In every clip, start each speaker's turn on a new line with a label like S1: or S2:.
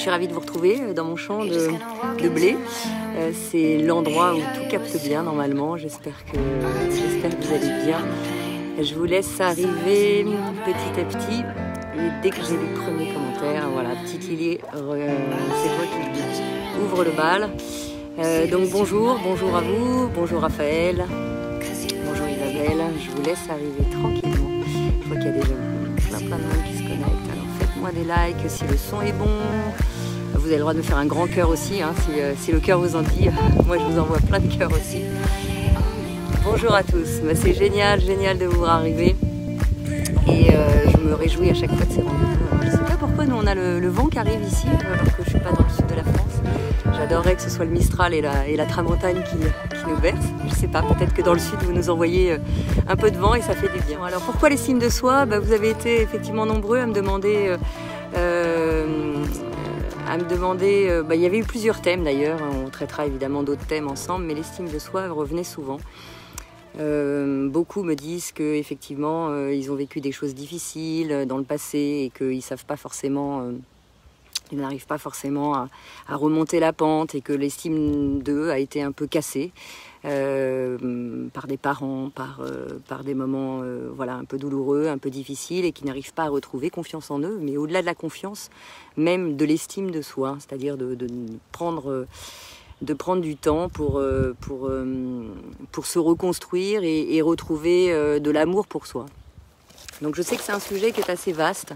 S1: suis ravie de vous retrouver dans mon champ de blé. C'est l'endroit où tout capte bien normalement. J'espère que vous allez bien. Je vous laisse arriver petit à petit. Et dès que j'ai les premiers commentaires, voilà, petite Lily, c'est toi qui ouvre le bal. Donc bonjour à vous, bonjour Raphaël, bonjour Isabelle. Je vous laisse arriver tranquillement. Je vois qu'il y a déjà plein de monde qui se connectent. Alors faites-moi des likes si le son est bon. Vous avez le droit de me faire un grand cœur aussi, hein, si le cœur vous en dit. Moi je vous envoie plein de cœurs aussi. Bonjour à tous, c'est génial de vous voir arriver. Et je me réjouis à chaque fois de ces rendez-vous. Je ne sais pas pourquoi nous on a le vent qui arrive ici, alors que je ne suis pas dans le sud de la France. J'adorerais que ce soit le Mistral et la Tramontane qui nous bercent. Je ne sais pas, peut-être que dans le sud vous nous envoyez un peu de vent et ça fait du bien. Alors pourquoi l'estime de soi? Vous avez été effectivement nombreux à me demander... il y avait eu plusieurs thèmes d'ailleurs, on traitera évidemment d'autres thèmes ensemble, mais l'estime de soi revenait souvent. Beaucoup me disent qu'effectivement ils ont vécu des choses difficiles dans le passé et qu'ils savent pas forcément, ils n'arrivent pas forcément à remonter la pente et que l'estime d'eux a été un peu cassée par des parents, par des moments voilà, un peu douloureux, un peu difficiles et qui n'arrivent pas à retrouver confiance en eux, mais au-delà de la confiance, même de l'estime de soi, c'est-à-dire de prendre du temps pour se reconstruire et retrouver de l'amour pour soi. Donc je sais que c'est un sujet qui est assez vaste.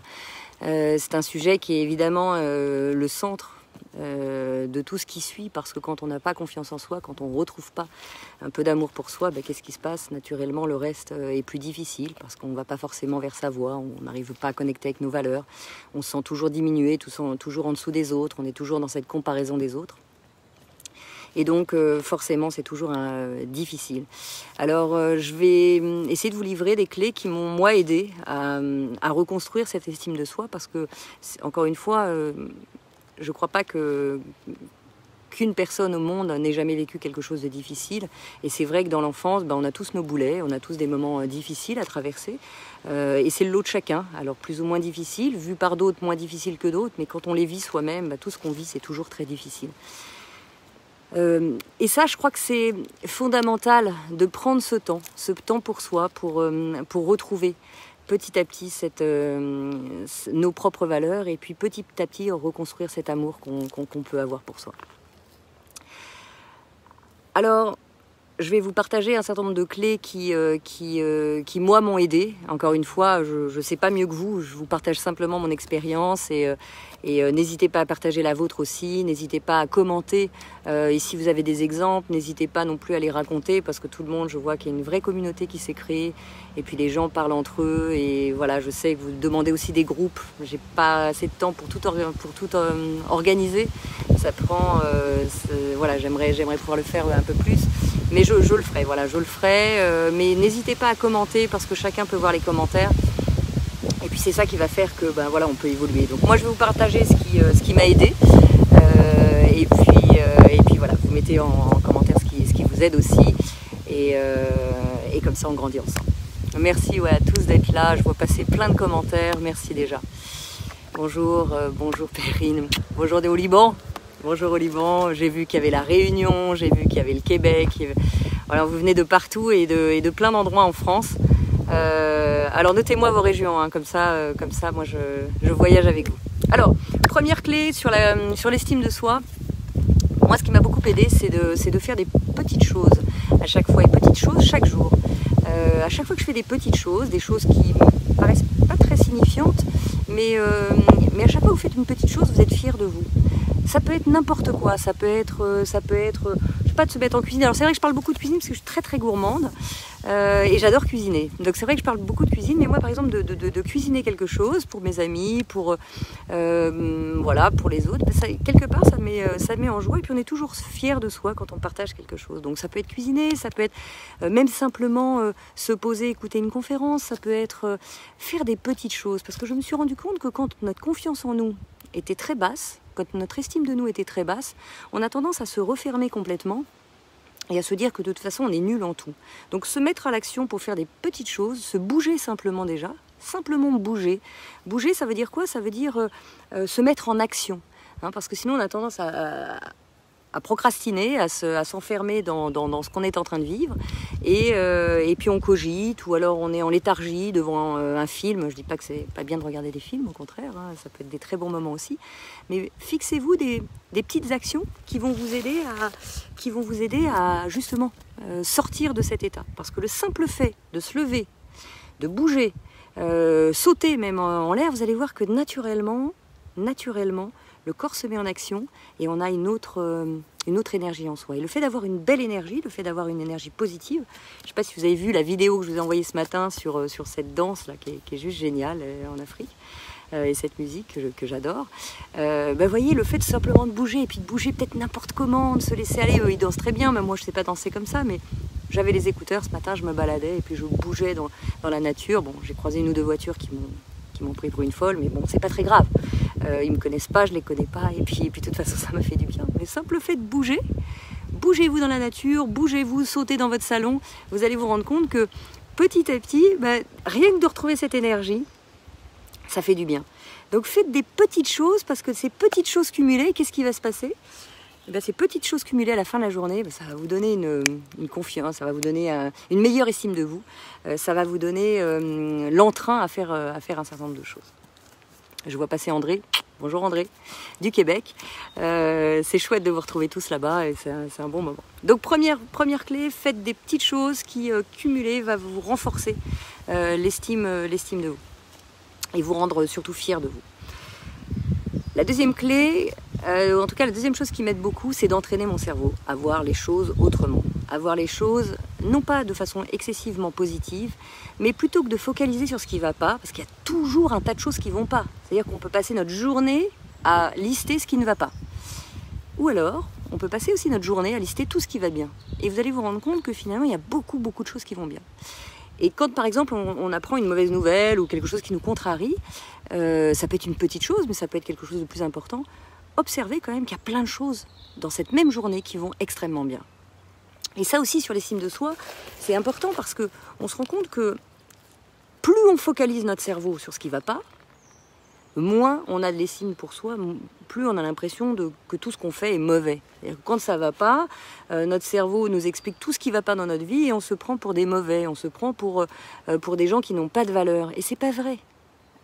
S1: C'est un sujet qui est évidemment le centre de tout ce qui suit, parce que quand on n'a pas confiance en soi, quand on ne retrouve pas un peu d'amour pour soi, qu'est-ce qui se passe? Naturellement, le reste est plus difficile, parce qu'on ne va pas forcément vers sa voie, on n'arrive pas à connecter avec nos valeurs, on se sent toujours diminué, toujours en dessous des autres, on est toujours dans cette comparaison des autres. Et donc, forcément, c'est toujours difficile. Alors, je vais essayer de vous livrer des clés qui m'ont, moi, aidé à reconstruire cette estime de soi. Parce que, encore une fois, je ne crois pas qu'une personne au monde n'ait jamais vécu quelque chose de difficile. Et c'est vrai que dans l'enfance, on a tous nos boulets, on a tous des moments difficiles à traverser. Et c'est le lot de chacun. Alors, plus ou moins difficile, vu par d'autres, moins difficile que d'autres. Mais quand on les vit soi-même, tout ce qu'on vit, c'est toujours très difficile. Et ça, je crois que c'est fondamental de prendre ce temps pour soi, pour retrouver petit à petit nos propres valeurs et puis petit à petit reconstruire cet amour qu'on peut avoir pour soi. Alors, je vais vous partager un certain nombre de clés qui moi, m'ont aidé. Encore une fois, je ne sais pas mieux que vous, je vous partage simplement mon expérience et n'hésitez pas à partager la vôtre aussi, n'hésitez pas à commenter. Et si vous avez des exemples, n'hésitez pas non plus à les raconter, parce que tout le monde, je vois qu'il y a une vraie communauté qui s'est créée et puis les gens parlent entre eux. Et voilà, je sais que vous demandez aussi des groupes. J'ai pas assez de temps pour tout organiser. Ça prend... voilà, j'aimerais pouvoir le faire un peu plus. Mais je le ferai, voilà, mais n'hésitez pas à commenter, parce que chacun peut voir les commentaires. Et puis c'est ça qui va faire que, voilà, on peut évoluer. Donc moi je vais vous partager ce qui m'a aidé. Et puis voilà, vous mettez en commentaire ce qui vous aide aussi. Et comme ça on grandit ensemble. Merci à tous d'être là, je vois passer plein de commentaires, merci déjà. Bonjour Perrine, bonjour au Liban. Bonjour au Liban, j'ai vu qu'il y avait la Réunion, j'ai vu qu'il y avait le Québec. Voilà, vous venez de partout et de plein d'endroits en France. Alors notez-moi vos régions, hein, comme ça moi je voyage avec vous. Alors, première clé sur l'estime de soi. Moi, ce qui m'a beaucoup aidé, c'est de faire des petites choses à chaque fois, et petites choses chaque jour. À chaque fois que je fais des petites choses, des choses qui me paraissent pas très signifiantes, mais à chaque fois que vous faites une petite chose, vous êtes fiers de vous. Ça peut être n'importe quoi, ça peut être, je sais pas, de se mettre en cuisine. Alors c'est vrai que je parle beaucoup de cuisine parce que je suis très très gourmande et j'adore cuisiner. Donc c'est vrai que je parle beaucoup de cuisine, mais moi par exemple de cuisiner quelque chose pour mes amis, voilà, pour les autres, quelque part ça met en joie, et puis on est toujours fier de soi quand on partage quelque chose. Donc ça peut être cuisiner, ça peut être même simplement se poser, écouter une conférence, ça peut être faire des petites choses, parce que je me suis rendu compte que quand notre confiance en nous était très basse, quand notre estime de nous était très basse, on a tendance à se refermer complètement et à se dire que de toute façon on est nul en tout. Donc se mettre à l'action pour faire des petites choses, se bouger simplement déjà, simplement bouger. Bouger, ça veut dire quoi? Ça veut dire se mettre en action. hein, parce que sinon on a tendance à procrastiner, à s'enfermer dans ce qu'on est en train de vivre, et puis on cogite, ou alors on est en léthargie devant un film. Je dis pas que c'est pas bien de regarder des films, au contraire, hein, ça peut être des très bons moments aussi, mais fixez-vous des petites actions qui vont vous aider à justement sortir de cet état, parce que le simple fait de se lever, de bouger, sauter même en l'air, vous allez voir que naturellement, le corps se met en action et on a une autre énergie en soi. Et le fait d'avoir une belle énergie, le fait d'avoir une énergie positive, je ne sais pas si vous avez vu la vidéo que je vous ai envoyée ce matin sur cette danse-là qui est juste géniale en Afrique, et cette musique que j'adore. Voyez, le fait simplement de bouger, et puis de bouger peut-être n'importe comment, de se laisser aller. Eux, ils dansent très bien, même moi je ne sais pas danser comme ça, mais j'avais les écouteurs ce matin, je me baladais et puis je bougeais dans la nature. Bon, j'ai croisé 1 ou 2 voitures qui m'ont pris pour une folle, mais bon, c'est pas très grave. Ils me connaissent pas, je les connais pas, et puis de toute façon ça m'a fait du bien. Le simple fait de bouger, bougez-vous dans la nature, bougez-vous, sautez dans votre salon, vous allez vous rendre compte que petit à petit, rien que de retrouver cette énergie, ça fait du bien. Donc faites des petites choses, parce que ces petites choses cumulées, qu'est-ce qui va se passer ? Ces petites choses cumulées à la fin de la journée, ça va vous donner une confiance, ça va vous donner une meilleure estime de vous, ça va vous donner l'entrain à faire un certain nombre de choses. Je vois passer André. Bonjour André, du Québec. C'est chouette de vous retrouver tous là-bas et c'est un bon moment. Donc première clé, faites des petites choses qui cumulées va vous renforcer l'estime de vous et vous rendre surtout fier de vous. La deuxième clé, en tout cas la deuxième chose qui m'aide beaucoup, c'est d'entraîner mon cerveau à voir les choses autrement. À voir les choses non pas de façon excessivement positive, mais plutôt que de focaliser sur ce qui ne va pas, parce qu'il y a toujours un tas de choses qui ne vont pas. C'est-à-dire qu'on peut passer notre journée à lister ce qui ne va pas. Ou alors, on peut passer aussi notre journée à lister tout ce qui va bien. Et vous allez vous rendre compte que finalement, il y a beaucoup de choses qui vont bien. Et quand, par exemple, on apprend une mauvaise nouvelle ou quelque chose qui nous contrarie, ça peut être une petite chose, mais ça peut être quelque chose de plus important, observez quand même qu'il y a plein de choses dans cette même journée qui vont extrêmement bien. Et ça aussi, sur l'estime de soi, c'est important parce qu'on se rend compte que plus on focalise notre cerveau sur ce qui ne va pas, moins on a de l'estime pour soi, plus on a l'impression que tout ce qu'on fait est mauvais. Quand ça ne va pas, notre cerveau nous explique tout ce qui ne va pas dans notre vie et on se prend pour des mauvais, on se prend pour des gens qui n'ont pas de valeur. Et c'est pas vrai.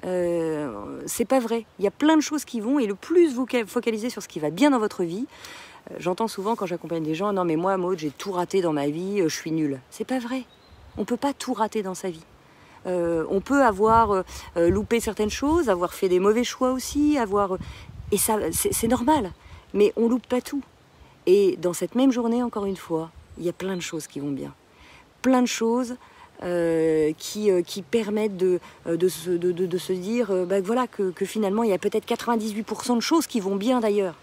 S1: C'est pas vrai. Il y a plein de choses qui vont et le plus vous focalisez sur ce qui va bien dans votre vie, j'entends souvent quand j'accompagne des gens, non mais moi Maud, j'ai tout raté dans ma vie, je suis nulle. C'est pas vrai. On peut pas tout rater dans sa vie. On peut avoir loupé certaines choses, avoir fait des mauvais choix aussi, et ça c'est normal. Mais on loupe pas tout. Et dans cette même journée, encore une fois, il y a plein de choses qui vont bien. Plein de choses qui permettent de se dire voilà, que finalement il y a peut-être 98% de choses qui vont bien d'ailleurs.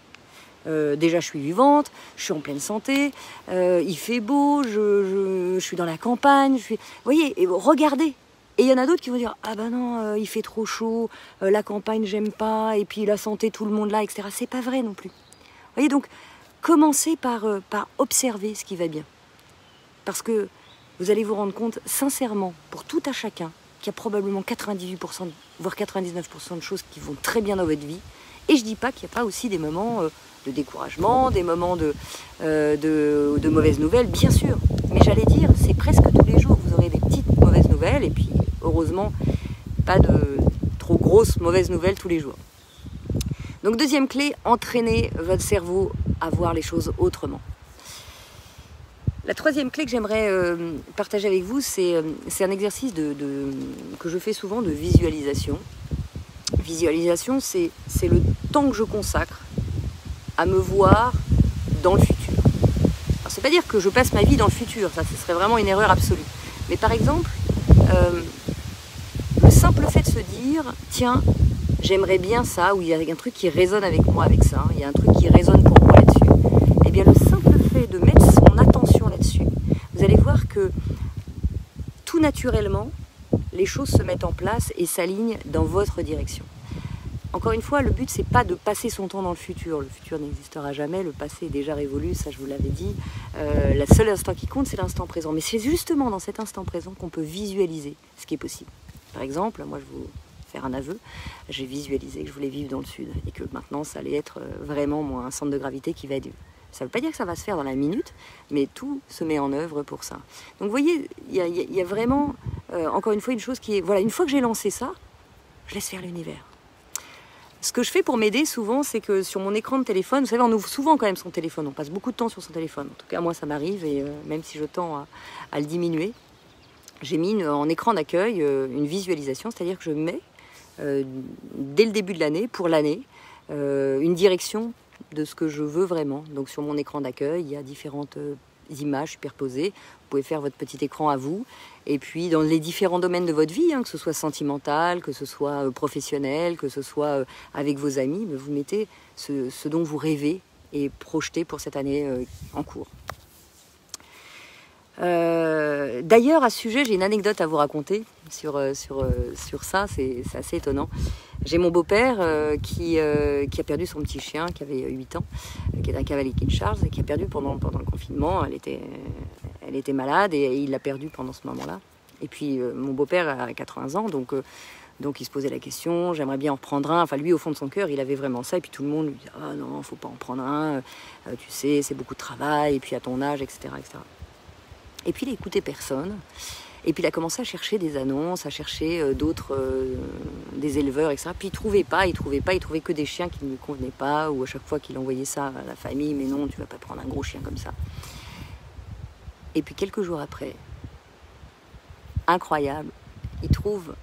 S1: Déjà je suis vivante, je suis en pleine santé, il fait beau, je suis dans la campagne, vous voyez, regardez. Et il y en a d'autres qui vont dire ah ben non, il fait trop chaud, la campagne j'aime pas, et puis la santé tout le monde là, etc. C'est pas vrai non plus. Vous voyez, donc commencez par observer ce qui va bien, parce que vous allez vous rendre compte sincèrement pour tout à chacun qu'il y a probablement 98% voire 99% de choses qui vont très bien dans votre vie. Et je dis pas qu'il n'y a pas aussi des moments de découragement, des moments de mauvaises nouvelles, bien sûr. Mais j'allais dire, c'est presque tous les jours, vous aurez des petites mauvaises nouvelles, et puis heureusement, pas de trop grosses mauvaises nouvelles tous les jours. Donc deuxième clé, entraînez votre cerveau à voir les choses autrement. La troisième clé que j'aimerais partager avec vous, c'est un exercice que je fais souvent de visualisation. Visualisation, c'est le temps que je consacre à me voir dans le futur. Alors, c'est pas dire que je passe ma vie dans le futur, ça ce serait vraiment une erreur absolue. Mais par exemple, le simple fait de se dire, tiens, j'aimerais bien ça, ou il y a un truc qui résonne avec moi avec ça, il y a un truc qui résonne pour moi là-dessus, et bien le simple fait de mettre son attention là-dessus, vous allez voir que tout naturellement, les choses se mettent en place et s'alignent dans votre direction. Encore une fois, le but, c'est pas de passer son temps dans le futur. Le futur n'existera jamais, le passé est déjà révolu, ça je vous l'avais dit. Le seul instant qui compte, c'est l'instant présent. Mais c'est justement dans cet instant présent qu'on peut visualiser ce qui est possible. Par exemple, moi je vous faire un aveu, j'ai visualisé que je voulais vivre dans le sud et que maintenant ça allait être vraiment un centre de gravité qui va être... Ça ne veut pas dire que ça va se faire dans la minute, mais tout se met en œuvre pour ça. Donc vous voyez, il y a vraiment, encore une fois, une chose qui est... Voilà, une fois que j'ai lancé ça, je laisse faire l'univers. Ce que je fais pour m'aider souvent, c'est que sur mon écran de téléphone, vous savez, on ouvre souvent quand même son téléphone, on passe beaucoup de temps sur son téléphone. En tout cas, moi, ça m'arrive, et même si je tends à le diminuer, j'ai mis en écran d'accueil une visualisation, c'est-à-dire que je mets, dès le début de l'année, pour l'année, une direction de ce que je veux vraiment. Donc sur mon écran d'accueil, il y a différentes images superposées. Vous pouvez faire votre petit écran à vous. Et puis dans les différents domaines de votre vie, que ce soit sentimental, que ce soit professionnel, que ce soit avec vos amis, vous mettez ce dont vous rêvez et projetez pour cette année en cours. D'ailleurs, à ce sujet, j'ai une anecdote à vous raconter sur ça, c'est assez étonnant. J'ai mon beau-père qui a perdu son petit chien, qui avait 8 ans, qui est un cavalier King Charles, et qui a perdu pendant le confinement. Elle était malade et il l'a perdu pendant ce moment-là. Et puis, mon beau-père a 80 ans, donc il se posait la question, j'aimerais bien en reprendre un. Enfin, lui, au fond de son cœur, il avait vraiment ça. Et puis tout le monde lui disait, ah non, faut pas en prendre un, tu sais, c'est beaucoup de travail, et puis à ton âge, etc., etc. Et puis il n'écoutait personne. Et puis il a commencé à chercher des annonces, à chercher des éleveurs, etc. Puis il trouvait que des chiens qui ne lui convenaient pas, ou à chaque fois qu'il envoyait ça à la famille, mais non, tu vas pas prendre un gros chien comme ça. Et puis quelques jours après, incroyable, il trouve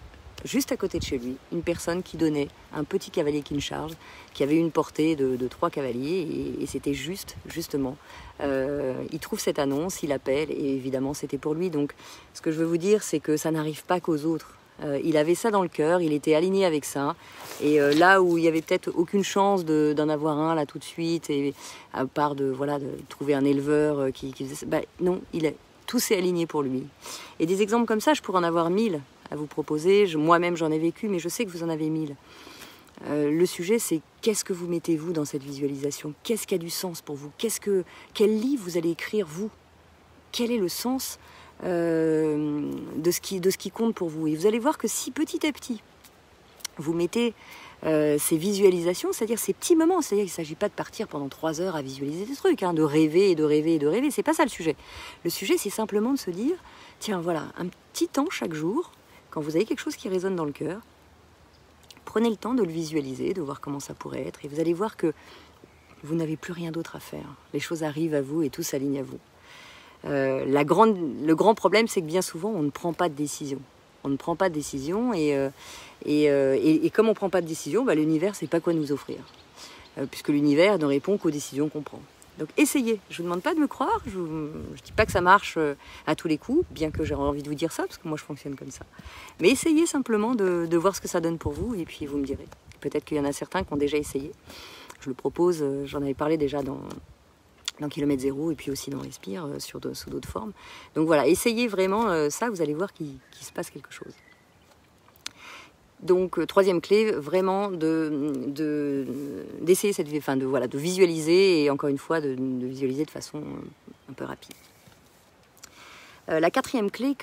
S1: juste à côté de chez lui une personne qui donnait un petit cavalier King Charles qui avait une portée de 3 cavaliers, et c'était justement il trouve cette annonce, il appelle, et évidemment c'était pour lui. Donc ce que je veux vous dire, c'est que ça n'arrive pas qu'aux autres. Il avait ça dans le cœur, il était aligné avec ça, et là où il y avait peut-être aucune chance d'en avoir un là tout de suite, et à part de trouver un éleveur qui faisait ça, non, tout s'est aligné pour lui. Et des exemples comme ça, je pourrais en avoir 1000 à vous proposer. Moi-même, j'en ai vécu, mais je sais que vous en avez 1000. Le sujet, c'est qu'est-ce que vous mettez-vous dans cette visualisation? Qu'est-ce qui a du sens pour vous? Quel livre vous allez écrire, vous? Quel est le sens de ce qui compte pour vous? Et vous allez voir que si petit à petit, vous mettez ces visualisations, c'est-à-dire ces petits moments, c'est-à-dire qu'il ne s'agit pas de partir pendant 3 heures à visualiser des trucs, de rêver et de rêver et de rêver, c'est pas ça le sujet. Le sujet, c'est simplement de se dire, tiens, voilà, un petit temps chaque jour, quand vous avez quelque chose qui résonne dans le cœur, prenez le temps de le visualiser, de voir comment ça pourrait être, et vous allez voir que vous n'avez plus rien d'autre à faire. Les choses arrivent à vous et tout s'aligne à vous. Le grand problème, c'est que bien souvent, on ne prend pas de décision. On ne prend pas de décision, et comme on ne prend pas de décision, l'univers ne sait pas quoi nous offrir. Puisque l'univers ne répond qu'aux décisions qu'on prend. Donc essayez, je ne vous demande pas de me croire, je ne dis pas que ça marche à tous les coups, bien que j'aurais envie de vous dire ça, parce que moi je fonctionne comme ça. Mais essayez simplement de voir ce que ça donne pour vous, et puis vous me direz. Peut-être qu'il y en a certains qui ont déjà essayé. Je le propose, j'en avais parlé déjà dans Kilomètre Zéro, et puis aussi dans Respire, sous d'autres formes. Donc voilà, essayez vraiment ça, vous allez voir qu'il se passe quelque chose. Donc, troisième clé, vraiment d'essayer de visualiser, et encore une fois, de visualiser de façon un peu rapide. La quatrième clé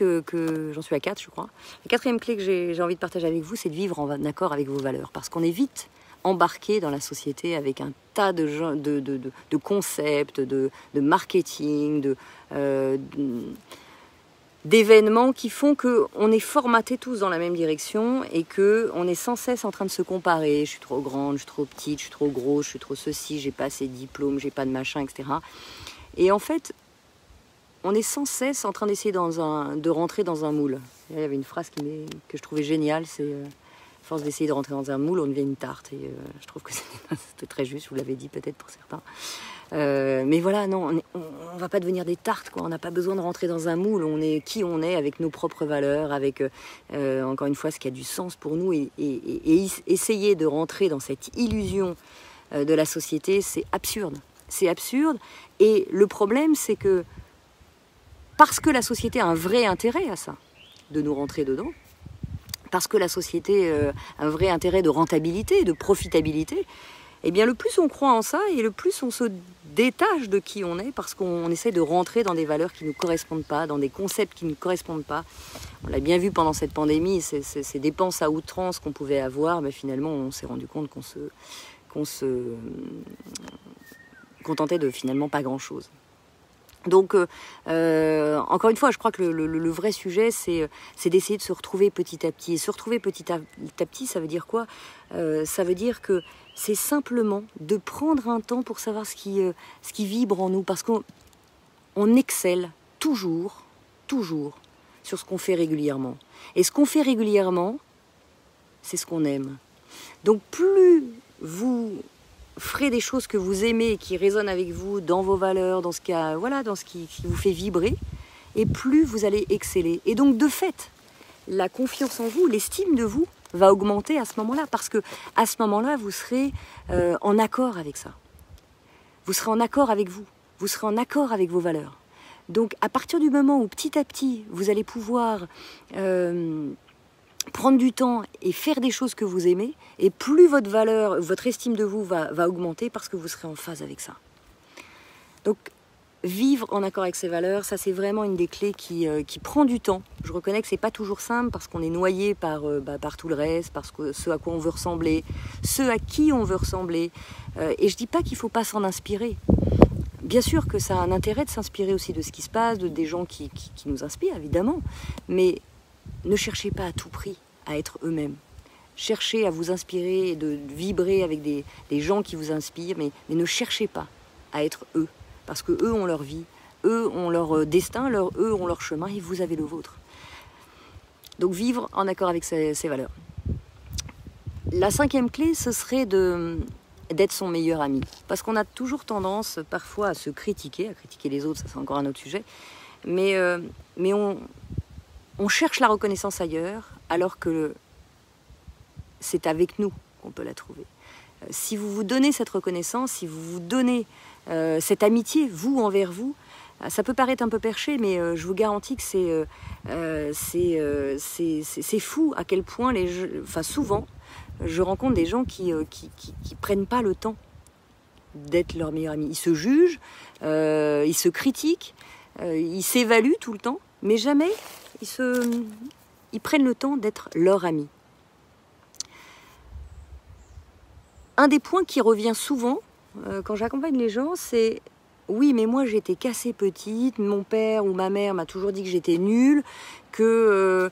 S1: j'en suis à 4, je crois. La quatrième clé que j'ai envie de partager avec vous, c'est de vivre en accord avec vos valeurs. Parce qu'on est vite embarqué dans la société avec un tas de concepts, de marketing, d'événements qui font qu'on est formatés tous dans la même direction, et qu'on est sans cesse en train de se comparer. Je suis trop grande, je suis trop petite, je suis trop grosse, je suis trop ceci, j'ai pas assez de diplômes, j'ai pas de machin, etc. Et en fait, on est sans cesse en train d'essayer de rentrer dans un moule. Il y avait une phrase que je trouvais géniale, c'est à force d'essayer de rentrer dans un moule, on devient une tarte. Et je trouve que c'était très juste, je vous l'avez dit peut-être pour certains. Mais voilà, non, on va pas devenir des tartes, quoi. On n'a pas besoin de rentrer dans un moule. On est qui on est, avec nos propres valeurs, avec encore une fois ce qui a du sens pour nous, et essayer de rentrer dans cette illusion de la société, c'est absurde. C'est absurde. Et le problème, c'est que parce que la société a un vrai intérêt à ça, de nous rentrer dedans, parce que la société a un vrai intérêt de rentabilité, de profitabilité, eh bien le plus on croit en ça et le plus on se détache de qui on est parce qu'on essaie de rentrer dans des valeurs qui ne nous correspondent pas, dans des concepts qui ne nous correspondent pas. On l'a bien vu pendant cette pandémie, ces dépenses à outrance qu'on pouvait avoir, mais finalement on s'est rendu compte qu'on se contentait de finalement pas grand-chose. Donc, encore une fois, je crois que le vrai sujet, c'est d'essayer de se retrouver petit à petit. Et se retrouver petit à petit, ça veut dire quoi? Ça veut dire que c'est simplement de prendre un temps pour savoir ce qui vibre en nous. Parce qu'on excelle toujours sur ce qu'on fait régulièrement. Et ce qu'on fait régulièrement, c'est ce qu'on aime. Donc, plus vous ferez des choses que vous aimez, qui résonnent avec vous, dans vos valeurs, dans ce qui vous fait vibrer, et plus vous allez exceller. Et donc, de fait, la confiance en vous, l'estime de vous, va augmenter à ce moment-là, parce que à ce moment-là, vous serez en accord avec ça. Vous serez en accord avec vous. Vous serez en accord avec vos valeurs. Donc, à partir du moment où, petit à petit, vous allez pouvoir prendre du temps et faire des choses que vous aimez, et plus votre valeur, votre estime de vous va augmenter parce que vous serez en phase avec ça. Donc, vivre en accord avec ses valeurs, ça c'est vraiment une des clés qui prend du temps. Je reconnais que c'est pas toujours simple parce qu'on est noyé par tout le reste, parce que ce à quoi on veut ressembler, ce à qui on veut ressembler. Et je dis pas qu'il faut pas s'en inspirer. Bien sûr que ça a un intérêt de s'inspirer aussi de ce qui se passe, des gens qui nous inspirent évidemment, mais ne cherchez pas à tout prix à être eux-mêmes. Cherchez à vous inspirer et de vibrer avec des gens qui vous inspirent, mais ne cherchez pas à être eux. Parce que eux ont leur vie, eux ont leur destin, eux ont leur chemin et vous avez le vôtre. Donc vivre en accord avec ses valeurs. La 5e clé, ce serait d'être son meilleur ami. Parce qu'on a toujours tendance parfois à se critiquer, à critiquer les autres, ça c'est encore un autre sujet, mais on cherche la reconnaissance ailleurs, alors que c'est avec nous qu'on peut la trouver. Si vous vous donnez cette reconnaissance, si vous vous donnez cette amitié, vous envers vous, ça peut paraître un peu perché, mais je vous garantis que c'est fou à quel point souvent, je rencontre des gens qui prennent pas le temps d'être leur meilleur ami. Ils se jugent, ils se critiquent, ils s'évaluent tout le temps, mais jamais ils prennent le temps d'être leur ami. Un des points qui revient souvent quand j'accompagne les gens, c'est « Oui, mais moi j'étais cassée petite, mon père ou ma mère m'a toujours dit que j'étais nulle, que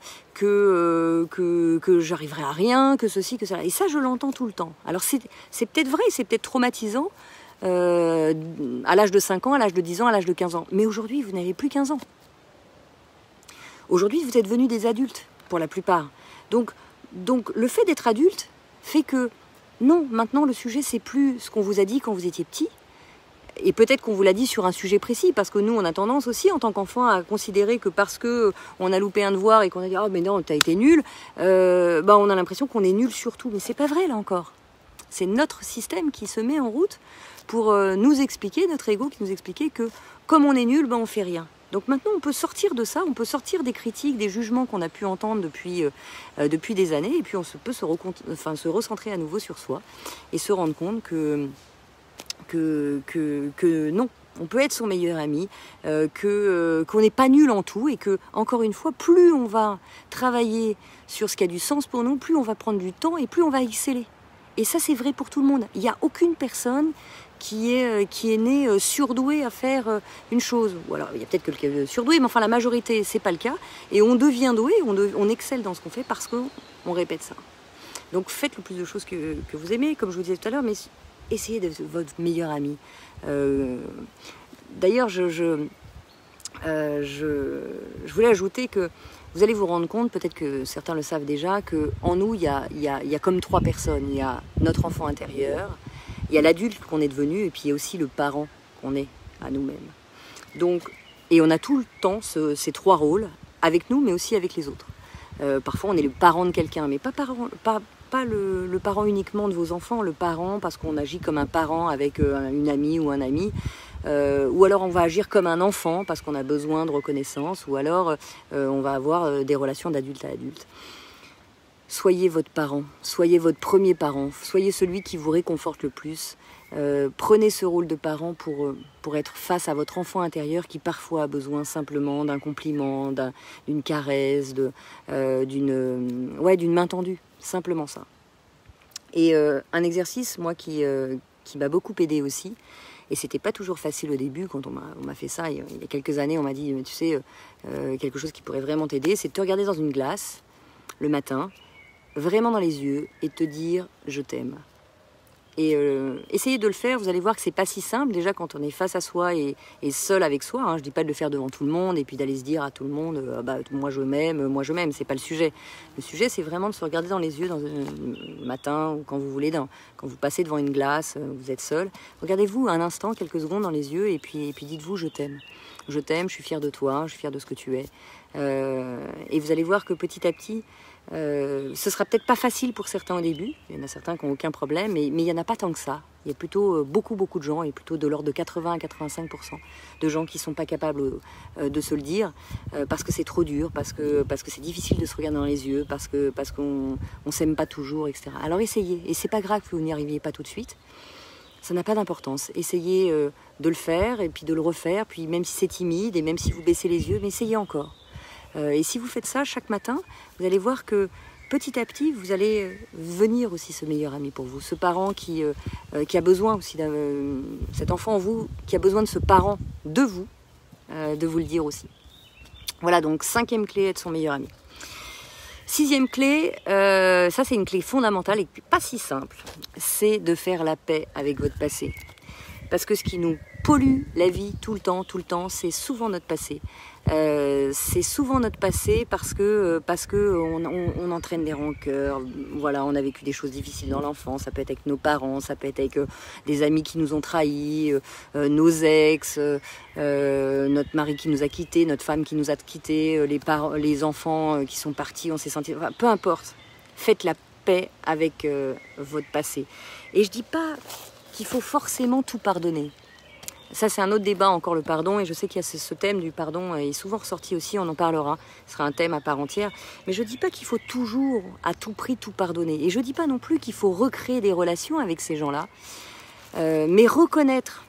S1: j'arriverais à rien, que ceci, que cela. » Et ça, je l'entends tout le temps. Alors c'est peut-être vrai, c'est peut-être traumatisant à l'âge de 5 ans, à l'âge de 10 ans, à l'âge de 15 ans. Mais aujourd'hui, vous n'avez plus 15 ans. Aujourd'hui, vous êtes devenus des adultes, pour la plupart. Donc le fait d'être adulte fait que non, maintenant le sujet c'est plus ce qu'on vous a dit quand vous étiez petit, et peut-être qu'on vous l'a dit sur un sujet précis, parce que nous on a tendance aussi en tant qu'enfant à considérer que parce que on a loupé un devoir et qu'on a dit oh mais non t'as été nul, on a l'impression qu'on est nul sur tout, mais c'est pas vrai là encore. C'est notre système qui se met en route pour nous expliquer, notre ego qui nous expliquait que comme on est nul, on fait rien. Donc maintenant, on peut sortir de ça, on peut sortir des critiques, des jugements qu'on a pu entendre depuis des années, et puis on peut se recentrer à nouveau sur soi et se rendre compte que non, on peut être son meilleur ami, qu'on n'est pas nul en tout, et que, encore une fois, plus on va travailler sur ce qui a du sens pour nous, plus on va prendre du temps et plus on va exceller. Et ça, c'est vrai pour tout le monde. Il n'y a aucune personne qui est née surdouée à faire une chose. Ou alors, il y a peut-être quelques surdoués, mais enfin, la majorité, c'est pas le cas. Et on devient doué, on excelle dans ce qu'on fait parce qu'on répète ça. Donc, faites le plus de choses que vous aimez, comme je vous disais tout à l'heure, mais essayez d'être votre meilleur ami. D'ailleurs, je voulais ajouter que vous allez vous rendre compte, peut-être que certains le savent déjà, qu'en nous, il y a comme 3 personnes. Il y a notre enfant intérieur, il y a l'adulte qu'on est devenu, et puis il y a aussi le parent qu'on est à nous-mêmes. Donc, et on a tout le temps ces 3 rôles, avec nous, mais aussi avec les autres. Parfois, on est le parent de quelqu'un, mais pas le parent uniquement de vos enfants, le parent parce qu'on agit comme un parent avec une amie ou un ami, ou alors on va agir comme un enfant parce qu'on a besoin de reconnaissance, ou alors on va avoir des relations d'adulte à adulte. soyez votre parent, soyez votre premier parent, soyez celui qui vous réconforte le plus. Prenez ce rôle de parent pour être face à votre enfant intérieur qui parfois a besoin simplement d'un compliment, d'une caresse, d'une main tendue, simplement ça. Et un exercice, moi, qui m'a beaucoup aidé aussi, et c'était pas toujours facile au début quand on m'a fait ça, il y a quelques années, on m'a dit, mais tu sais, quelque chose qui pourrait vraiment t'aider, c'est de te regarder dans une glace le matin, vraiment dans les yeux, et te dire « je t'aime ». Et essayez de le faire, vous allez voir que c'est pas si simple, déjà quand on est face à soi et seul avec soi, hein. Je dis pas de le faire devant tout le monde et puis d'aller se dire à tout le monde moi je m'aime, c'est pas le sujet. Le sujet c'est vraiment de se regarder dans les yeux le matin ou quand vous voulez, quand vous passez devant une glace, vous êtes seul. Regardez-vous un instant, quelques secondes dans les yeux et puis dites-vous je t'aime. Je t'aime, je suis fière de toi, je suis fière de ce que tu es. Et vous allez voir que petit à petit, ce sera peut-être pas facile pour certains au début, il y en a certains qui n'ont aucun problème, mais il n'y en a pas tant que ça. Il y a plutôt beaucoup de gens, et plutôt de l'ordre de 80 à 85% de gens qui ne sont pas capables de se le dire, parce que c'est trop dur, parce que c'est difficile de se regarder dans les yeux, parce qu'on ne s'aime pas toujours, etc. Alors essayez, et c'est pas grave que vous n'y arriviez pas tout de suite, ça n'a pas d'importance. Essayez de le faire, et puis de le refaire, puis même si c'est timide, et même si vous baissez les yeux, mais essayez encore. Et si vous faites ça chaque matin, vous allez voir que petit à petit, vous allez devenir aussi ce meilleur ami pour vous. Ce parent qui a besoin aussi cet enfant en vous, qui a besoin de ce parent de vous le dire aussi. Voilà, donc 5e clé, être son meilleur ami. 6e clé, ça c'est une clé fondamentale et pas si simple, c'est de faire la paix avec votre passé. Parce que ce qui nous pollue la vie tout le temps, c'est souvent notre passé. C'est souvent notre passé parce que on entraîne des rancœurs. Voilà, on a vécu des choses difficiles dans l'enfance. Ça peut être avec nos parents, ça peut être avec des amis qui nous ont trahis, nos ex, notre mari qui nous a quittés, notre femme qui nous a quittés, les enfants qui sont partis. On s'est senti. Enfin, peu importe. Faites la paix avec votre passé. Et je dis pas qu'il faut forcément tout pardonner. Ça, c'est un autre débat encore, le pardon, et je sais qu'il y a ce thème du pardon, est souvent ressorti aussi, on en parlera, ce sera un thème à part entière, mais je ne dis pas qu'il faut toujours, à tout prix, tout pardonner, et je ne dis pas non plus qu'il faut recréer des relations avec ces gens-là, mais reconnaître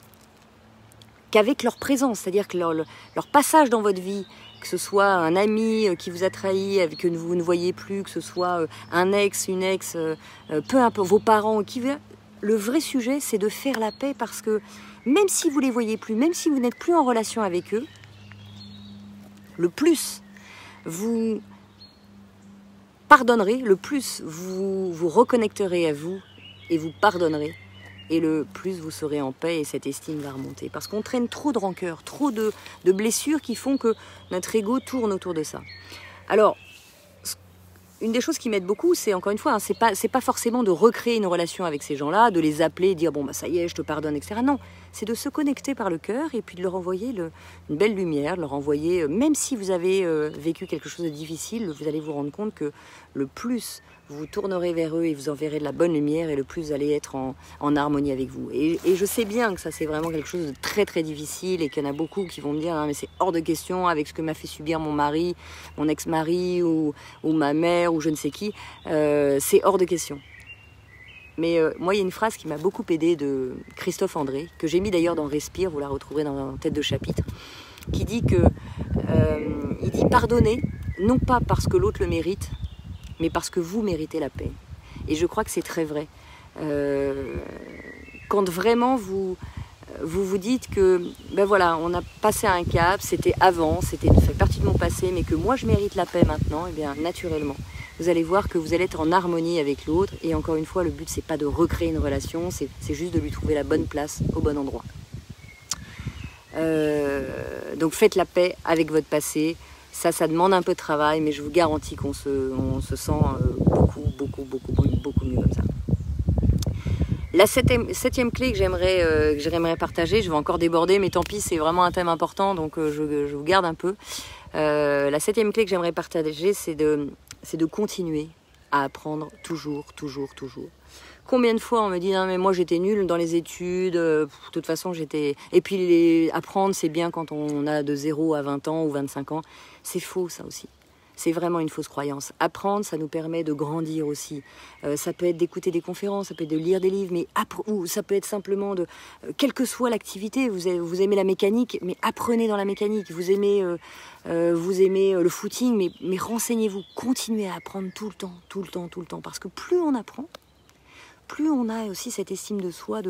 S1: qu'avec leur présence, c'est-à-dire que leur passage dans votre vie, que ce soit un ami qui vous a trahi, que vous ne voyez plus, que ce soit un ex, une ex, peu importe, vos parents, le vrai sujet, c'est de faire la paix parce que même si vous ne les voyez plus, même si vous n'êtes plus en relation avec eux, le plus vous pardonnerez, le plus vous vous reconnecterez à vous et vous pardonnerez, et le plus vous serez en paix et cette estime va remonter. Parce qu'on traîne trop de rancœur, trop de blessures qui font que notre ego tourne autour de ça. Alors, une des choses qui m'aide beaucoup, c'est encore une fois, hein, c'est pas forcément de recréer une relation avec ces gens-là, de les appeler, dire bon bah ça y est, je te pardonne, etc. Non, c'est de se connecter par le cœur et puis de leur envoyer une belle lumière, de leur envoyer, même si vous avez vécu quelque chose de difficile, vous allez vous rendre compte que le plus vous vous tournerez vers eux et vous enverrez de la bonne lumière et le plus vous allez être en harmonie avec vous. Et je sais bien que ça c'est vraiment quelque chose de très très difficile et qu'il y en a beaucoup qui vont me dire mais c'est hors de question avec ce que m'a fait subir mon mari, mon ex-mari ou ma mère ou je ne sais qui, c'est hors de question. Mais moi il y a une phrase qui m'a beaucoup aidée de Christophe André, que j'ai mis d'ailleurs dans Respire, vous la retrouverez dans la tête de chapitre, qui dit que il dit pardonner, non pas parce que l'autre le mérite, mais parce que vous méritez la paix. Et je crois que c'est très vrai. Quand vraiment vous dites que, ben voilà, on a passé un cap, c'était avant, ça fait partie de mon passé, mais que moi je mérite la paix maintenant, et bien naturellement, vous allez voir que vous allez être en harmonie avec l'autre. Et encore une fois, le but c'est pas de recréer une relation, c'est juste de lui trouver la bonne place au bon endroit. Donc faites la paix avec votre passé. Ça demande un peu de travail, mais je vous garantis qu'on se sent beaucoup mieux comme ça. La septième clé que j'aimerais partager, je vais encore déborder, mais tant pis, c'est vraiment un thème important, donc je vous garde un peu. La 7e clé que j'aimerais partager, c'est de continuer à apprendre toujours. Combien de fois on me dit non mais moi j'étais nulle dans les études, de toute façon j'étais... Et puis apprendre c'est bien quand on a de 0 à 20 ans ou 25 ans. C'est faux ça aussi. c'est vraiment une fausse croyance. Apprendre, ça nous permet de grandir aussi. Ça peut être d'écouter des conférences, ça peut être de lire des livres, mais ou ça peut être simplement de... quelle que soit l'activité, vous aimez la mécanique, mais apprenez dans la mécanique. Vous aimez le footing, mais renseignez-vous. Continuez à apprendre tout le temps, tout le temps, tout le temps. Parce que plus on apprend, plus on a aussi cette estime de soi,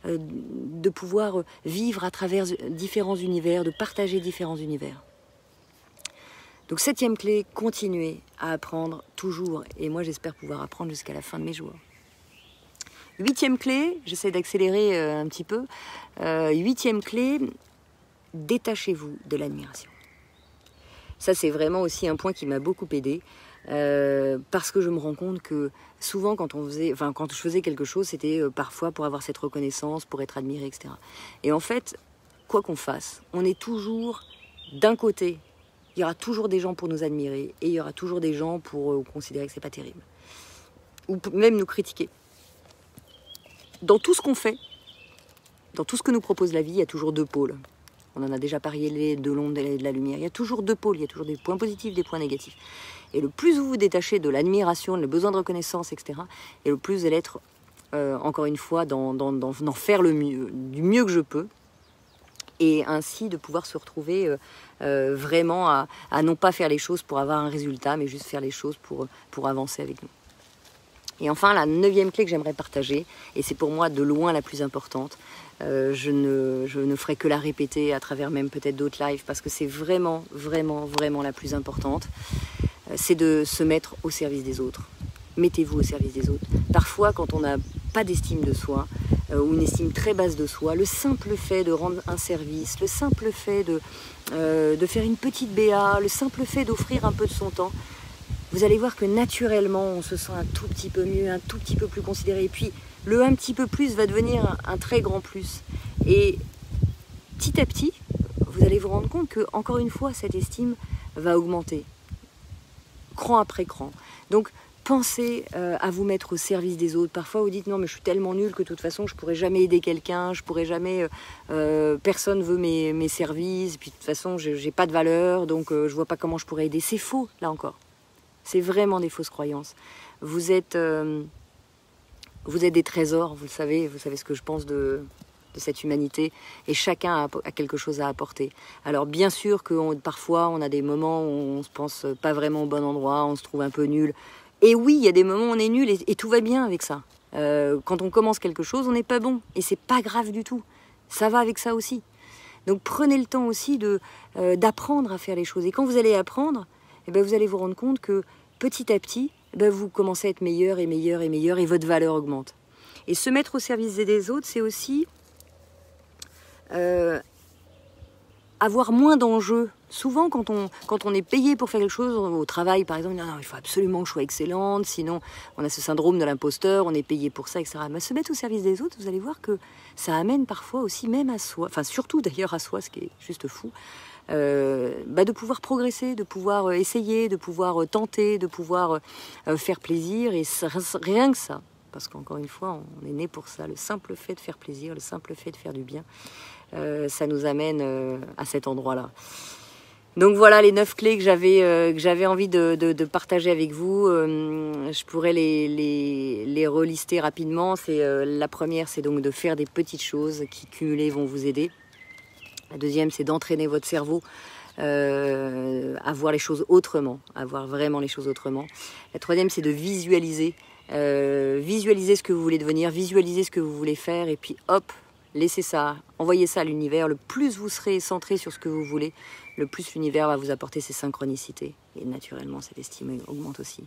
S1: de pouvoir vivre à travers différents univers, de partager différents univers. Donc 7e clé, continuez à apprendre toujours. Et moi, j'espère pouvoir apprendre jusqu'à la fin de mes jours. 8e clé, j'essaie d'accélérer un petit peu. 8e clé, détachez-vous de l'admiration. Ça, c'est vraiment aussi un point qui m'a beaucoup aidé. Parce que je me rends compte que souvent quand je faisais quelque chose, c'était parfois pour avoir cette reconnaissance, pour être admiré, etc. Et en fait, quoi qu'on fasse, on est toujours d'un côté. Il y aura toujours des gens pour nous admirer et il y aura toujours des gens pour considérer que c'est pas terrible. Ou même nous critiquer. Dans tout ce qu'on fait, dans tout ce que nous propose la vie, il y a toujours deux pôles. On en a déjà parlé de l'onde et de la lumière. Il y a toujours deux pôles, il y a toujours des points positifs, des points négatifs. Et le plus vous vous détachez de l'admiration, le besoin de reconnaissance, etc., et le plus vous allez être, encore une fois, d'en faire du mieux que je peux, et ainsi de pouvoir se retrouver vraiment à non pas faire les choses pour avoir un résultat, mais juste faire les choses pour avancer avec nous. Et enfin, la 9e clé que j'aimerais partager, et c'est pour moi de loin la plus importante, je ne ferai que la répéter à travers même peut-être d'autres lives, parce que c'est vraiment, vraiment, vraiment la plus importante, c'est de se mettre au service des autres. Mettez-vous au service des autres. Parfois, quand on n'a pas d'estime de soi, ou une estime très basse de soi, le simple fait de rendre un service, le simple fait de faire une petite BA, le simple fait d'offrir un peu de son temps, vous allez voir que naturellement, on se sent un tout petit peu mieux, un tout petit peu plus considéré. Et puis, le un petit peu plus va devenir un très grand plus. Et petit à petit, vous allez vous rendre compte que, encore une fois, cette estime va augmenter, cran après cran. Donc, pensez à vous mettre au service des autres. Parfois, vous dites non, mais je suis tellement nulle que de toute façon, je pourrais jamais aider quelqu'un, je pourrais jamais, personne veut mes services, puis de toute façon, j'ai pas de valeur, donc je vois pas comment je pourrais aider. C'est faux, là encore. C'est vraiment des fausses croyances. Vous êtes des trésors, vous savez ce que je pense de cette humanité, et chacun a quelque chose à apporter. Alors bien sûr que parfois on a des moments où on se pense pas vraiment au bon endroit, on se trouve un peu nul. Et oui, il y a des moments où on est nul et tout va bien avec ça. Quand on commence quelque chose, on n'est pas bon et c'est pas grave du tout. Ça va avec ça aussi. Donc prenez le temps aussi d'apprendre à faire les choses. Et quand vous allez apprendre, eh ben, vous allez vous rendre compte que petit à petit, eh ben, vous commencez à être meilleur et meilleur et meilleur et votre valeur augmente. Et se mettre au service des autres, c'est aussi avoir moins d'enjeux. Souvent, quand on est payé pour faire quelque chose, au travail par exemple, non, il faut absolument que je sois excellente, sinon on a ce syndrome de l'imposteur, on est payé pour ça, etc. Mais se mettre au service des autres, vous allez voir que ça amène parfois aussi, même à soi, enfin surtout d'ailleurs à soi, ce qui est juste fou, de pouvoir progresser, de pouvoir essayer, de pouvoir tenter, de pouvoir faire plaisir, et rien que ça, parce qu'encore une fois, on est né pour ça, le simple fait de faire plaisir, le simple fait de faire du bien, ça nous amène à cet endroit-là. Donc voilà les 9 clés que j'avais envie de partager avec vous. Je pourrais les relister rapidement. La première, c'est donc de faire des petites choses qui cumulées vont vous aider. La deuxième, c'est d'entraîner votre cerveau à voir les choses autrement, à voir vraiment les choses autrement. La troisième, c'est de visualiser. Visualiser ce que vous voulez devenir, visualiser ce que vous voulez faire, et puis hop, laissez ça, envoyez ça à l'univers. Le plus vous serez centré sur ce que vous voulez, le plus l'univers va vous apporter ses synchronicités. Et naturellement, cette estime augmente aussi.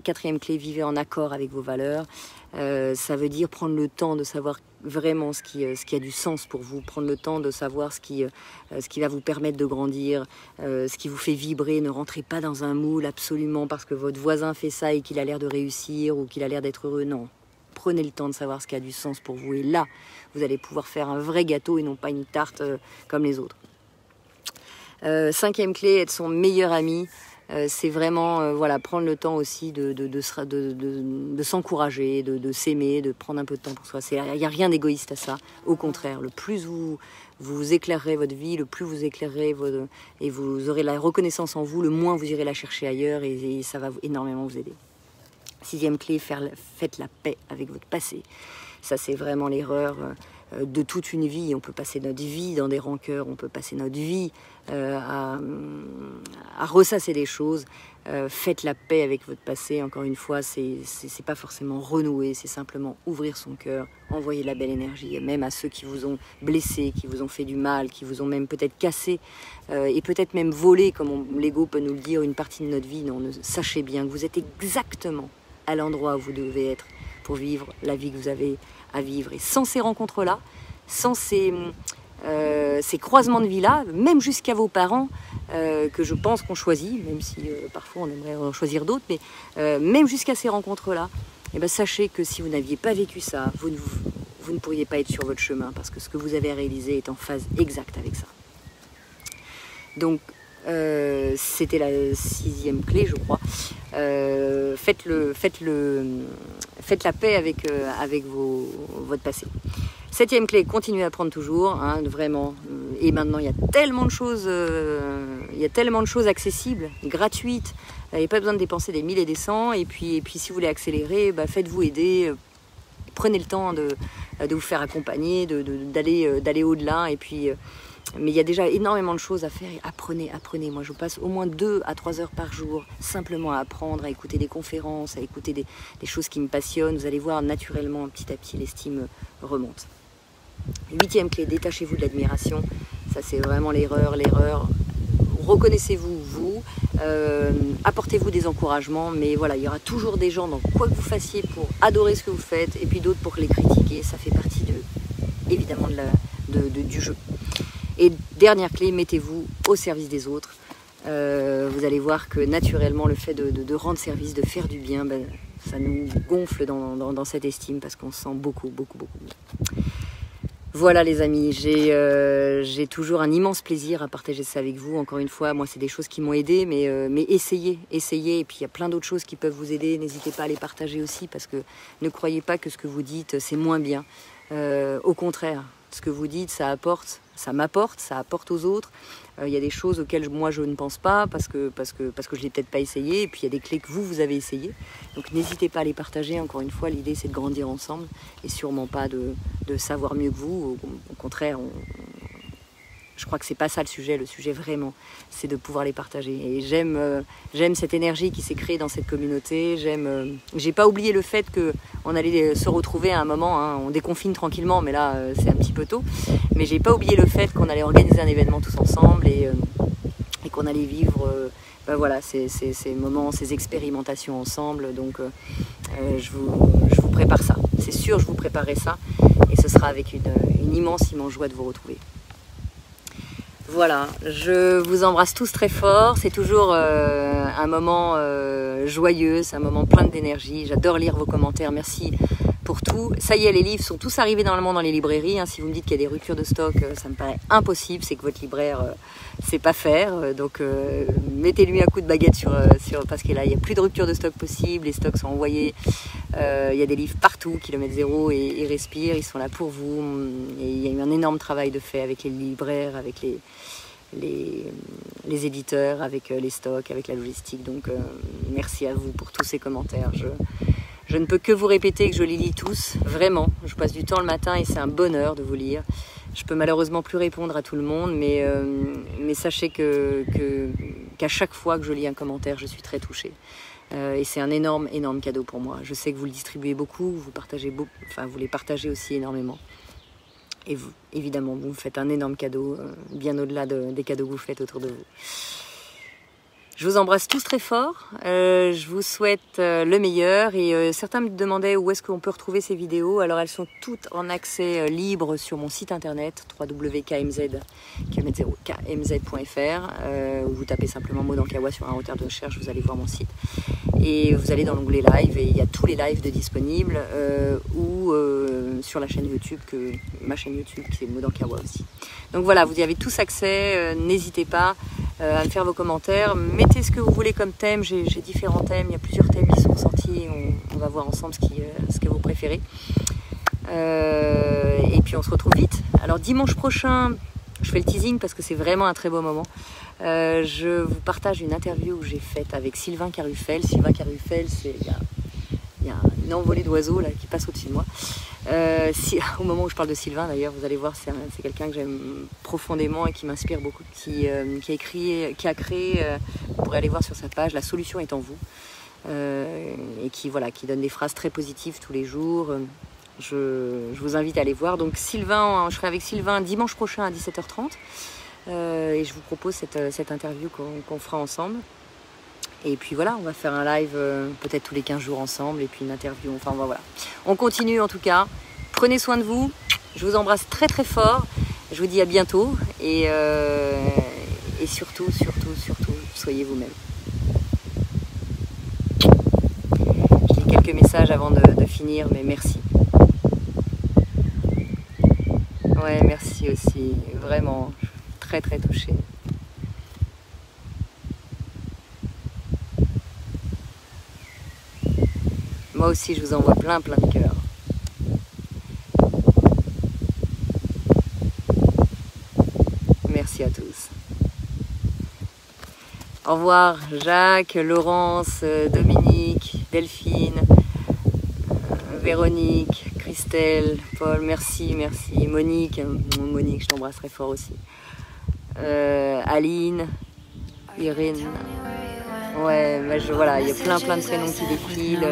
S1: Quatrième clé, vivez en accord avec vos valeurs. Ça veut dire prendre le temps de savoir vraiment ce qui a du sens pour vous, prendre le temps de savoir ce qui va vous permettre de grandir, ce qui vous fait vibrer. Ne rentrez pas dans un moule absolument parce que votre voisin fait ça et qu'il a l'air de réussir ou qu'il a l'air d'être heureux. Non. Prenez le temps de savoir ce qui a du sens pour vous. Et là, vous allez pouvoir faire un vrai gâteau et non pas une tarte comme les autres. Cinquième clé, être son meilleur ami. C'est vraiment prendre le temps aussi de s'encourager, de s'aimer, de prendre un peu de temps pour soi. Il n'y a rien d'égoïste à ça. Au contraire, le plus vous vous éclairerez votre vie, le plus vous éclairerez et vous aurez la reconnaissance en vous, le moins vous irez la chercher ailleurs et ça va énormément vous aider. 6e clé, faites la paix avec votre passé. Ça, c'est vraiment l'erreur de toute une vie. On peut passer notre vie dans des rancœurs, on peut passer notre vie à ressasser des choses. Faites la paix avec votre passé. Encore une fois, c'est pas forcément renouer, c'est simplement ouvrir son cœur, envoyer la belle énergie, et même à ceux qui vous ont blessé, qui vous ont fait du mal, qui vous ont même peut-être cassé et peut-être même volé, comme l'ego peut nous le dire, une partie de notre vie. Non, sachez bien que vous êtes exactement à l'endroit où vous devez être pour vivre la vie que vous avez à vivre. Et sans ces rencontres-là, sans ces croisements de vie-là, même jusqu'à vos parents, que je pense qu'on choisit, même si parfois on aimerait en choisir d'autres, mais même jusqu'à ces rencontres-là, eh ben, sachez que si vous n'aviez pas vécu ça, vous ne pourriez pas être sur votre chemin, parce que ce que vous avez réalisé est en phase exacte avec ça. Donc, c'était la 6e clé, je crois. Faites la paix avec votre passé. 7e clé, continuez à apprendre toujours, hein, vraiment. Et maintenant, il y a tellement de choses, accessibles, gratuites. Il n'y a pas besoin de dépenser des 1000 et des 100. Et puis si vous voulez accélérer, faites-vous aider. Prenez le temps de vous faire accompagner, d'aller au-delà. Et puis, mais il y a déjà énormément de choses à faire. Et apprenez. Moi, je passe au moins 2 à 3 heures par jour simplement à apprendre, à écouter des conférences, à écouter des choses qui me passionnent. Vous allez voir naturellement, petit à petit, l'estime remonte. 8e clé, détachez-vous de l'admiration. Ça, c'est vraiment l'erreur. Reconnaissez-vous, apportez-vous des encouragements, mais voilà, il y aura toujours des gens dans quoi que vous fassiez pour adorer ce que vous faites, et puis d'autres pour les critiquer. Ça fait partie évidemment du jeu. Et dernière clé, mettez-vous au service des autres. Vous allez voir que naturellement, le fait de rendre service, de faire du bien, ça nous gonfle dans cette estime, parce qu'on se sent beaucoup bien. Voilà les amis, j'ai toujours un immense plaisir à partager ça avec vous. Encore une fois, moi c'est des choses qui m'ont aidé, mais essayez. Et puis il y a plein d'autres choses qui peuvent vous aider. N'hésitez pas à les partager aussi, parce que ne croyez pas que ce que vous dites c'est moins bien. Au contraire, ce que vous dites ça apporte aux autres. Il y a des choses auxquelles moi je ne pense pas parce que je l'ai peut-être pas essayé, et puis il y a des clés que vous avez essayées. Donc n'hésitez pas à les partager. Encore une fois, l'idée c'est de grandir ensemble et sûrement pas de savoir mieux que vous. Au contraire, je crois que c'est pas ça le sujet. Le sujet vraiment, c'est de pouvoir les partager. Et j'aime cette énergie qui s'est créée dans cette communauté. J'ai pas oublié le fait que on allait se retrouver à un moment. Hein, on déconfine tranquillement, mais là c'est un petit peu tôt. Mais j'ai pas oublié le fait qu'on allait organiser un événement tous ensemble et qu'on allait vivre. Voilà, ces moments, ces expérimentations ensemble. Donc je vous prépare ça. C'est sûr, je vous préparerai ça. Et ce sera avec une immense joie de vous retrouver. Voilà, je vous embrasse tous très fort. C'est toujours un moment joyeux, c'est un moment plein d'énergie. J'adore lire vos commentaires, merci pour tout. Ça y est, les livres sont tous arrivés normalement dans les librairies. Hein. Si vous me dites qu'il y a des ruptures de stock, ça me paraît impossible. C'est que votre libraire sait pas faire. Donc mettez-lui un coup de baguette parce que là, il n'y a plus de rupture de stock possible. Les stocks sont envoyés. Il y a des livres partout, Kilomètre Zéro et Respire. Ils sont là pour vous. Et il y a eu un énorme travail de fait avec les libraires, avec les éditeurs, avec les stocks, avec la logistique. Donc merci à vous pour tous ces commentaires. Je ne peux que vous répéter que je les lis tous, vraiment. Je passe du temps le matin et c'est un bonheur de vous lire. Je peux malheureusement plus répondre à tout le monde, mais sachez qu'à chaque fois que je lis un commentaire, je suis très touchée. Et c'est un énorme cadeau pour moi. Je sais que vous le distribuez beaucoup, vous les partagez aussi énormément. Et vous, évidemment, vous me faites un énorme cadeau, bien au-delà des cadeaux que vous faites autour de vous. Je vous embrasse tous très fort, je vous souhaite le meilleur et certains me demandaient où est-ce qu'on peut retrouver ces vidéos. Alors elles sont toutes en accès libre sur mon site internet www.kmz.fr où vous tapez simplement Modankawa sur un moteur de recherche, vous allez voir mon site. Et vous allez dans l'onglet live et il y a tous les lives de disponibles ou sur la chaîne YouTube, ma chaîne YouTube qui est Modankawa aussi. Donc voilà, vous y avez tous accès, n'hésitez pas à me faire vos commentaires, mettez ce que vous voulez comme thème, j'ai différents thèmes, il y a plusieurs thèmes qui sont sortis, on va voir ensemble ce que vous préférez. Et puis on se retrouve vite. Alors dimanche prochain, je fais le teasing parce que c'est vraiment un très beau moment. Je vous partage une interview que j'ai faite avec Sylvain Carufel. Sylvain Carufel, il y a une envolée d'oiseaux là qui passe au-dessus de moi. Au moment où je parle de Sylvain d'ailleurs, vous allez voir, c'est quelqu'un que j'aime profondément et qui m'inspire beaucoup, qui a créé, vous pourrez aller voir sur sa page, La solution est en vous, et qui donne des phrases très positives tous les jours. Je vous invite à aller voir. Donc Sylvain, je serai avec Sylvain dimanche prochain à 17h30 et je vous propose cette interview qu'on fera ensemble. Et puis voilà, on va faire un live peut-être tous les 15 jours ensemble et puis une interview. Enfin voilà. On continue en tout cas. Prenez soin de vous. Je vous embrasse très très fort. Je vous dis à bientôt et surtout, soyez vous-même. Je lis quelques messages avant de finir, mais merci. Ouais, merci aussi. Vraiment, très très touchée. Moi aussi, je vous envoie plein de cœurs. Merci à tous. Au revoir Jacques, Laurence, Dominique, Delphine, Véronique, Christelle, Paul, merci. Monique, je t'embrasse très fort aussi. Aline, Irène. Ouais, voilà, il y a plein de prénoms qui défilent.